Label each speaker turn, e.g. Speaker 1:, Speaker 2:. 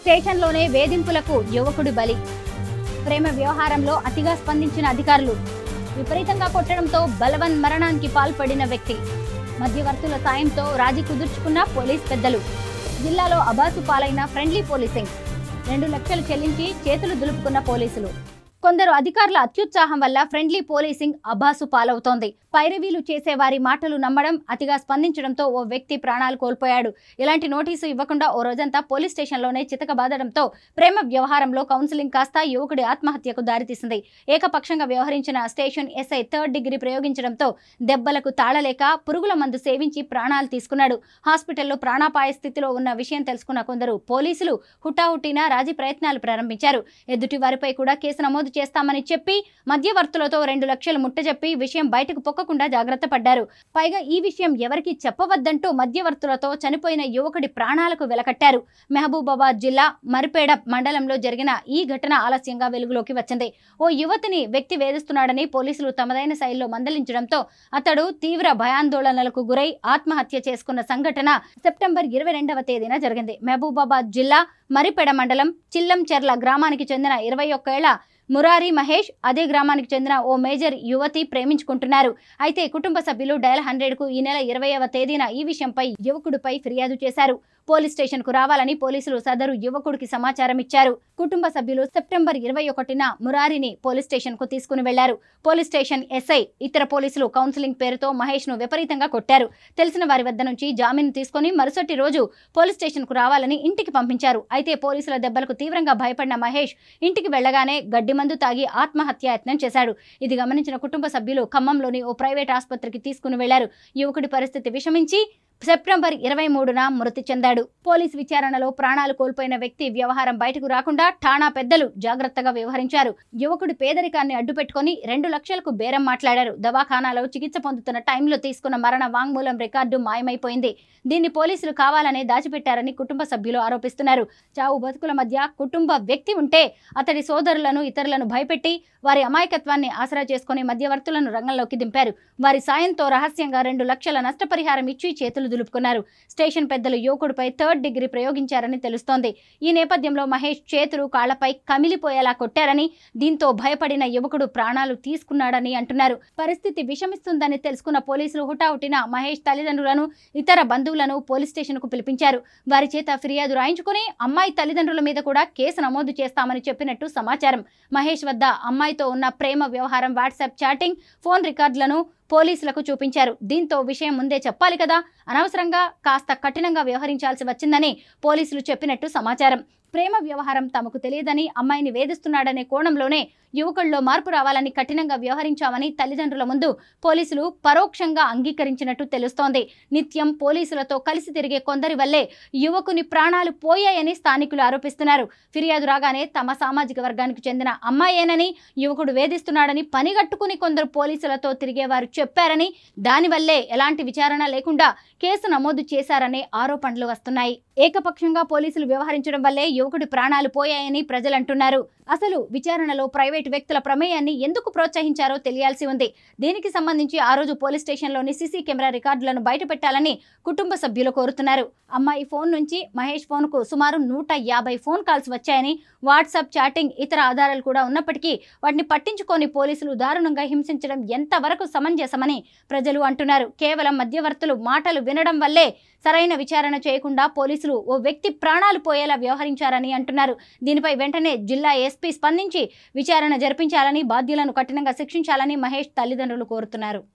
Speaker 1: స్టేషన్లోనే వేధింపులకు యువకుడి బలి. ప్రేమ వ్యవహారంలో అతిగా స్పందించిన అధికారులు. విపరీతంగా కొట్టడంతో బలవన్ మరణానికి పాల్పడిన వ్యక్తి. మధ్యవర్తుల సాయంతో రాజీ కుదుర్చుకున్న పోలీస్ పెద్దలు. జిల్లాలో అబాసు పాలైన ఫ్రెండ్లీ పోలీసింగ్. 2 లక్షలు చెల్లించి చేతులు దులుపుకున్న పోలీసులు. కొందరు అధికారుల అత్యుత్సాహం వల్ల ఫ్రెండ్లీ పోలీసింగ్ అబాసు పాలవుతోంది. పైరవీలు చేసే వారి మాటలు నమ్మడం, అతిగా స్పందించడంతో ఓ వ్యక్తి ప్రాణాలు కోల్పోయాడు. ఇలాంటి నోటీసు ఇవ్వకుండా ఓ రోజంతా పోలీస్ స్టేషన్లోనే చితకబాదడంతో ప్రేమ వ్యవహారంలో కౌన్సిలింగ్ కాస్త యువకుడి ఆత్మహత్యకు దారితీసింది. ఏకపక్షంగా వ్యవహరించిన స్టేషన్ ఎస్ఐ 3rd డిగ్రీ ప్రయోగించడంతో దెబ్బలకు తాళలేక పురుగుల మందు సేవించి ప్రాణాలు తీసుకున్నాడు. హాస్పిటల్లో ప్రాణాపాయ స్థితిలో ఉన్న విషయం తెలుసుకున్న కొందరు పోలీసులు హుటాహుటిన రాజీ ప్రయత్నాలు ప్రారంభించారు. ఎదుటి వారిపై కూడా కేసు నమోదు చేస్తామని చెప్పి మధ్యవర్తులతో 2 లక్షలు ముట్టజెప్పి విషయం బయటకు పొక్కకుండా జాగ్రత్త పడ్డారు. పైగా ఈ విషయం ఎవరికీ చెప్పవద్దంటూ మధ్యవర్తులతో చనిపోయిన యువకుడి ప్రాణాలకు వెలకట్టారు. మహబూబాబాద్ జిల్లా మరిపేడ మండలంలో జరిగిన ఈ ఘటన ఆలస్యంగా వెలుగులోకి వచ్చింది. ఓ యువతిని వ్యక్తి వేధిస్తున్నాడని పోలీసులు తమదైన శైలిలో మందలించడంతో అతడు తీవ్ర భయాందోళనలకు గురై ఆత్మహత్య చేసుకున్న సంఘటన సెప్టెంబర్ 22వ తేదీన జరిగింది. మహబూబాబాద్ జిల్లా మరిపేడ మండలం చిల్లంచెర్ల గ్రామానికి చెందిన 21 ఏళ్ల మురారి మహేష్ అదే గ్రామానికి చెందిన ఓ మేజర్ యువతి ప్రేమించుకుంటున్నారు. అయితే కుటుంబ సభ్యులు డయల్ 100కు ఈ నెల 20వ తేదీన ఈ విషయంపై యువకుడిపై ఫిర్యాదు చేశారు. పోలీస్ స్టేషన్ కు రావాలని పోలీసులు సదరు యువకుడికి సమాచారం ఇచ్చారు. కుటుంబ సభ్యులు సెప్టెంబర్ 21న మురారిని పోలీస్ స్టేషన్ కు తీసుకుని వెళ్లారు. పోలీస్ స్టేషన్ ఎస్ఐ ఇతర పోలీసులు కౌన్సిలింగ్ పేరుతో మహేష్ ను విపరీతంగా కొట్టారు. తెలిసిన వారి వద్ద నుంచి జామీను తీసుకుని మరుసటి రోజు పోలీస్ స్టేషన్ కు రావాలని ఇంటికి పంపించారు. అయితే పోలీసుల దెబ్బలకు తీవ్రంగా భయపడిన మహేష్ ఇంటికి వెళ్లగానే గడ్డి మందు తాగి ఆత్మహత్యాయత్నం చేశాడు. ఇది గమనించిన కుటుంబ సభ్యులు ఖమ్మంలోని ఓ ప్రైవేట్ ఆసుపత్రికి తీసుకుని వెళ్లారు. యువకుడి పరిస్థితి విషమించి సెప్టెంబర్ 23న మృతి చెందాడు. పోలీస్ విచారణలో ప్రాణాలు కోల్పోయిన వ్యక్తి వ్యవహారం బయటకు రాకుండా ఠాణా పెద్దలు జాగ్రత్తగా వ్యవహరించారు. యువకుడి పేదరికాన్ని అడ్డుపెట్టుకుని 2 లక్షలకు బేరం మాట్లాడారు. దవాఖానాలో చికిత్స పొందుతున్న టైంలో తీసుకున్న మరణ వాంగ్మూలం రికార్డు మాయమైపోయింది. దీన్ని పోలీసులు కావాలనే దాచిపెట్టారని కుటుంబ సభ్యులు ఆరోపిస్తున్నారు. చావు బతుకుల మధ్య కుటుంబ వ్యక్తి ఉంటే అతడి సోదరులను ఇతరులను భయపెట్టి వారి అమాయకత్వాన్ని ఆసరా చేసుకుని మధ్యవర్తులను రంగంలోకి దింపారు. వారి సాయంతో రహస్యంగా 2 లక్షల నష్టపరిహారం ఇచ్చి చేతులు దులుపుకున్నారు. స్టేషన్ పెద్దలు యువకుడిపై 3rd డిగ్రీ ప్రయోగించారని తెలుస్తోంది. ఈ నేపథ్యంలో మహేష్ చేతులు కాళ్లపై కమిలిపోయేలా కొట్టారని, దీంతో భయపడిన యువకుడు ప్రాణాలు తీసుకున్నాడని అంటున్నారు. పరిస్థితి విషమిస్తుందని తెలుసుకున్న పోలీసులు హుటాహుటిన మహేష్ తల్లిదండ్రులను ఇతర బంధువులను పోలీస్ స్టేషన్ కు పిలిపించారు. వారి చేత ఫిర్యాదు రాయించుకుని అమ్మాయి తల్లిదండ్రుల మీద కూడా కేసు నమోదు చేస్తామని చెప్పినట్టు సమాచారం. మహేష్ వద్ద అమ్మాయితో ఉన్న ప్రేమ వ్యవహారం, వాట్సాప్ చాటింగ్, ఫోన్ రికార్డులను పోలీసులకు చూపించారు. దీంతో విషయం ముందే చెప్పాలి కదా, అనవసరంగా కాస్త కఠినంగా వ్యవహరించాల్సి వచ్చిందని పోలీసులు చెప్పినట్టు సమాచారం. ప్రేమ వ్యవహారం తమకు తెలియదని, అమ్మాయిని వేధిస్తున్నాడనే కోణంలోనే యువకుల్లో మార్పు రావాలని కఠినంగా వ్యవహరించామని తల్లిదండ్రుల ముందు పోలీసులు పరోక్షంగా అంగీకరించినట్టు తెలుస్తోంది. నిత్యం పోలీసులతో కలిసి తిరిగే కొందరి వల్లే యువకుని ప్రాణాలు పోయాయని స్థానికులు ఆరోపిస్తున్నారు. ఫిర్యాదు రాగానే తమ సామాజిక వర్గానికి చెందిన అమ్మాయేనని, యువకుడు వేధిస్తున్నాడని పనిగట్టుకుని కొందరు పోలీసులతో తిరిగేవారు చెప్పారని, దానివల్లే ఎలాంటి విచారణ లేకుండా కేసు నమోదు చేశారనే ఆరోపణలు వస్తున్నాయి. ఏకపక్షంగా పోలీసులు వ్యవహరించడం వల్లే యువకుడి ప్రాణాలు పోయాయని ప్రజలంటున్నారు. అసలు విచారణలో ప్రైవేటు వ్యక్తుల ప్రమేయాన్ని ఎందుకు ప్రోత్సహించారో తెలియాల్సి ఉంది. దీనికి సంబంధించి ఆ రోజు పోలీస్ స్టేషన్లోని సీసీ కెమెరా రికార్డులను బయటపెట్టాలని కుటుంబ సభ్యులు కోరుతున్నారు. అమ్మాయి ఫోన్ నుంచి మహేష్ ఫోన్కు సుమారు 150 ఫోన్ కాల్స్ వచ్చాయని, వాట్సాప్ చాటింగ్, ఇతర ఆధారాలు కూడా ఉన్నప్పటికీ వాటిని పట్టించుకొని పోలీసులు దారుణంగా హింసించడం ఎంతవరకు సమంజసమని ప్రజలు అంటున్నారు. కేవలం మధ్యవర్తులు మాటలు వినడం వల్లే సరైన విచారణ చేయకుండా పోలీసులు ఓ వ్యక్తి ప్రాణాలు పోయేలా వ్యవహరించారని అంటున్నారు. దీనిపై వెంటనే జిల్లా ఎస్పీ స్పందించి విచారణ జరిపించాలని, బాధ్యులను కఠినంగా శిక్షించాలని మహేష్ తల్లిదండ్రులు కోరుతున్నారు.